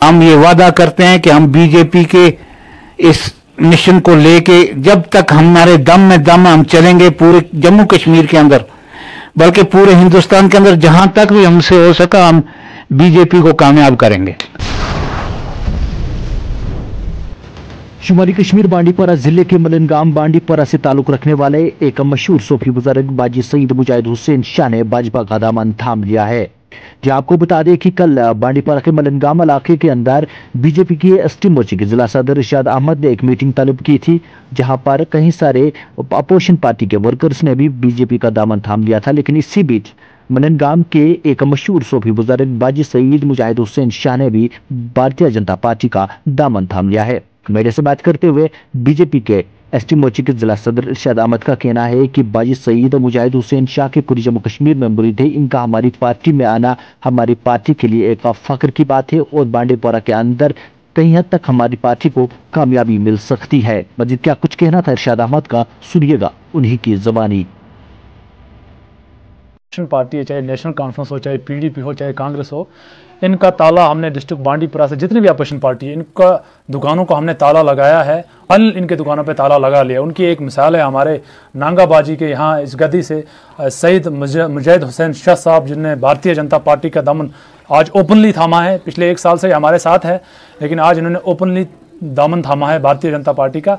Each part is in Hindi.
हम ये वादा करते हैं कि हम बीजेपी के इस मिशन को लेके जब तक हमारे दम में दम हम चलेंगे, पूरे जम्मू कश्मीर के अंदर बल्कि पूरे हिंदुस्तान के अंदर जहां तक भी हमसे हो सका हम बीजेपी को कामयाब करेंगे। शुमाली कश्मीर बांडीपोरा जिले के मलनगाम बांडीपोरा से ताल्लुक रखने वाले एक मशहूर सूफी बुजुर्ग बाजी सईद मुजाहिद हुसैन शाह ने भाजपा का दामन थाम लिया है। जी आपको बता दें कि कल बांडीपोरा के मलनगाम इलाके के अंदर बीजेपी की एसटी मोर्चे के जिला सदर इरशाद अहमद ने एक मीटिंग तलब की थी, जहां पर कई सारे अपोजिशन पार्टी के वर्कर्स ने भी बीजेपी का दामन थाम लिया था। लेकिन इसी बीच मलनगाम के एक मशहूर सूफी बुजुर्ग बाजी सईद मुजाहिद हुसैन शाह ने भी भारतीय जनता पार्टी का दामन थाम लिया है। मीडिया से बात करते हुए बीजेपी के एसटी मोर्चे के जिला सदर इरशाद अहमद का कहना है कि बाजी सईद मुजाहिद हुसैन शाह के पूरी जम्मू कश्मीर में मुरीद है। इनका हमारी पार्टी में आना हमारी पार्टी के लिए एक फख्र की बात है और बांडीपोरा के अंदर कई हद तक हमारी पार्टी को कामयाबी मिल सकती है। मजीद क्या कुछ कहना था इरशाद अहमद का, सुनिएगा उन्हीं की जबानी। पार्टी है, चाहे नेशनल कॉन्फ्रेंस हो, चाहे पीडीपी हो, चाहे कांग्रेस हो, इनका ताला हमने डिस्ट्रिक्ट बांडीपुरा से जितनी भी अपोजिशन पार्टी है इनका दुकानों को हमने ताला लगाया है। इनके दुकानों पे ताला लगा लिया। उनकी एक मिसाल है हमारे नांगाबाजी के यहाँ इस गद्दी से सईद मुजाहिद हुसैन शाह साहब, जिनने भारतीय जनता पार्टी का दामन आज ओपनली थामा है। पिछले 1 साल से हमारे साथ है, लेकिन आज इन्होंने ओपनली दामन थामा है भारतीय जनता पार्टी का।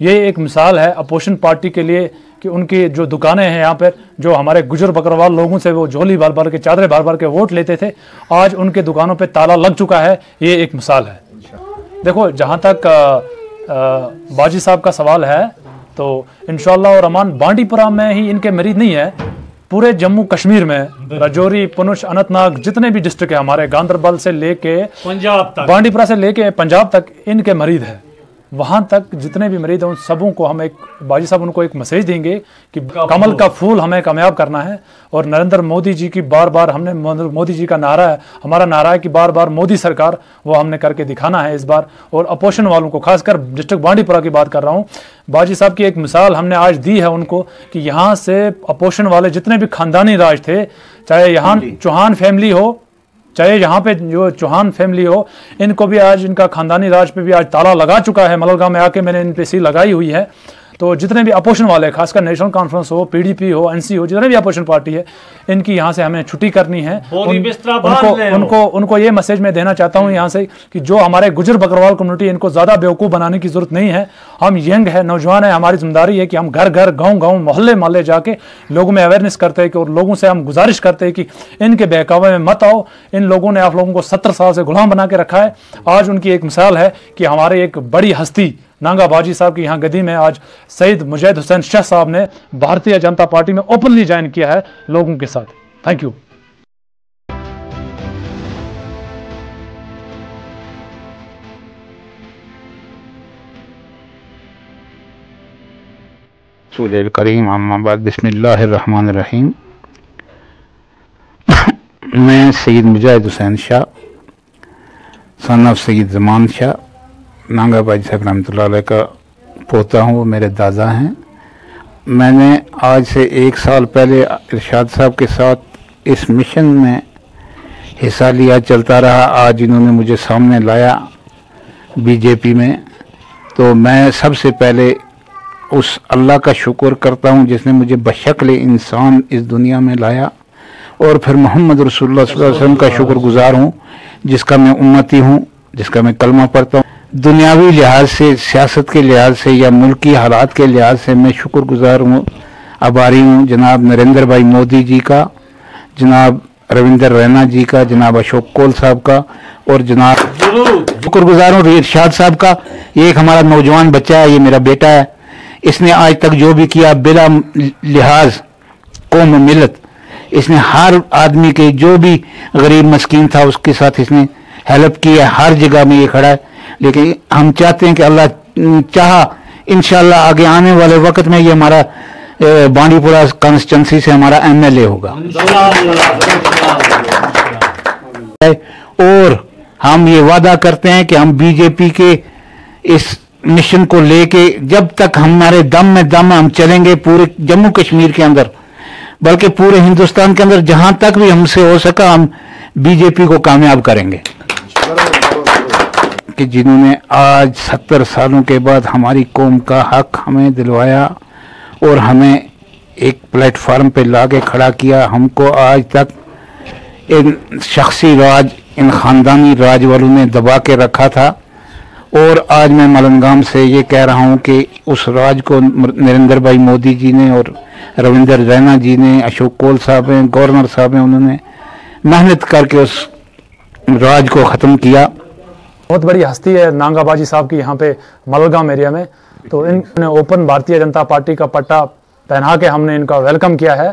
ये एक मिसाल है अपोजिशन पार्टी के लिए कि उनकी जो दुकानें हैं यहाँ पर, जो हमारे गुजर बकरवाल लोगों से वो झोली भर भर के, चादरें भर भर के वोट लेते थे, आज उनके दुकानों पे ताला लग चुका है। ये एक मिसाल है। देखो, जहाँ तक बाजी साहब का सवाल है तो इंशाअल्लाह और अमान बांडीपुरा में ही इनके मरीज नहीं है, पूरे जम्मू कश्मीर में राजौरी, पुंछ, अनंतनाग जितने भी डिस्ट्रिक्ट है हमारे, गांधरबल से लेके पंजाब तक, बांडीपुरा से लेके पंजाब तक इनके मरीज है। वहाँ तक जितने भी मरीज हैं उन सबों को हम एक बाजी साहब उनको एक मैसेज देंगे कि कमल का फूल हमें कामयाब करना है। और नरेंद्र मोदी जी की बार बार हमने, मोदी जी का नारा है, हमारा नारा है कि बार बार मोदी सरकार, वो हमने करके दिखाना है इस बार। और अपोजिशन वालों को, खासकर डिस्ट्रिक्ट बांडीपुरा की बात कर रहा हूँ, बाजी साहब की एक मिसाल हमने आज दी है उनको कि यहाँ से अपोजिशन वाले जितने भी खानदानी राज थे, चाहे यहाँ चौहान फैमिली हो, चाहे यहाँ पे जो चौहान फैमिली हो, इनको भी आज इनका खानदानी राज पे भी आज ताला लगा चुका है। मललगांव में आके मैंने इन पे सील लगाई हुई है। तो जितने भी अपोजिशन वाले, खासकर नेशनल कॉन्फ्रेंस हो, पीडीपी हो, एनसी हो, जितने भी अपोजिशन पार्टी है, इनकी यहाँ से हमें छुट्टी करनी है। उनको ये मैसेज मैं देना चाहता हूँ यहाँ से कि जो हमारे गुजर बकरवाल कम्युनिटी, इनको ज़्यादा बेवकूफ़ बनाने की जरूरत नहीं है। हम यंग है, नौजवान है, हमारी जिम्मेदारी है कि हम घर घर, गाँव गाँव, मोहल्ले मोहल्ले जाके लोगों में अवेयरनेस करते हैं कि, और लोगों से हम गुजारिश करते हैं कि इनके बहकावे में मत आओ। इन लोगों ने आप लोगों को 70 साल से गुलाम बना के रखा है। आज उनकी एक मिसाल है कि हमारे एक बड़ी हस्ती नांगा बाजी साहब की यहाँ गद्दी में आज सईद मुजाहिद हुसैन शाह साहब ने भारतीय जनता पार्टी में ओपनली ज्वाइन किया है लोगों के साथ। Thank you. रसूल करीम अम्मा बाद, बिस्मिल्लाहिर्रहमानिर्रहीम। मैं सईद मुजाहिद हुसैन शाह, सन ऑफ सईद ज़मान शाह, नांगा बाजी साहब रहमतुल्लाह अलैह का पोता हूँ, वो मेरे दादा हैं। मैंने आज से 1 साल पहले इरशाद साहब के साथ इस मिशन में हिस्सा लिया, चलता रहा। आज इन्होंने मुझे सामने लाया बीजेपी में, तो मैं सबसे पहले उस अल्लाह का शुक्र करता हूँ जिसने मुझे बशक्ल इंसान इस दुनिया में लाया, और फिर मोहम्मद रसूलुल्लाह सल्लल्लाहु अलैहि वसल्लम का शुक्रगुजार हूँ, जिसका मैं उम्मती हूँ, जिसका मैं कलमा पढ़ता हूँ। दुनियावी लिहाज से, सियासत के लिहाज से या मुल्की हालात के लिहाज से मैं शुक्रगुजार हूँ, आभारी हूँ जनाब नरेंद्र भाई मोदी जी का, जनाब रविंदर रैना जी का, जनाब अशोक कोल साहब का, और जनाब शुक्रगुजार हूँ इरशाद साहब का। ये एक हमारा नौजवान बच्चा है, ये मेरा बेटा है। इसने आज तक जो भी किया बिला लिहाज कौम मिलत, इसने हर आदमी के, जो भी गरीब मस्कीन था उसके साथ इसने हेल्प की है। हर जगह में ये खड़ा है। लेकिन हम चाहते हैं कि अल्लाह चाहा इंशाअल्लाह आगे आने वाले वक्त में ये हमारा बांडीपुरा कॉन्स्टिट्यूंसी से हमारा एमएलए होगा। और हम ये वादा करते हैं कि हम बीजेपी के इस मिशन को लेके जब तक हमारे दम में दम हम चलेंगे, पूरे जम्मू कश्मीर के अंदर बल्कि पूरे हिंदुस्तान के अंदर जहां तक भी हमसे हो सका हम बीजेपी को कामयाब करेंगे। कि जिन्होंने आज 70 सालों के बाद हमारी कौम का हक हमें दिलवाया और हमें एक प्लेटफार्म पे लाके खड़ा किया। हमको आज तक इन शख्सी राज, इन ख़ानदानी राज वालों ने दबा के रखा था और आज मैं मलंगाम से ये कह रहा हूँ कि उस राज को नरेंद्र भाई मोदी जी ने और रविंदर रैना जी ने, अशोक कोल साहब हैं, गवर्नर साहब हैं, उन्होंने मेहनत करके उस राज को ख़त्म किया। बहुत बड़ी हस्ती है नांगाबाजी साहब की यहाँ पे मलगाम एरिया में, तो इन्होंने ओपन भारतीय जनता पार्टी का पट्टा पहना के हमने इनका वेलकम किया है।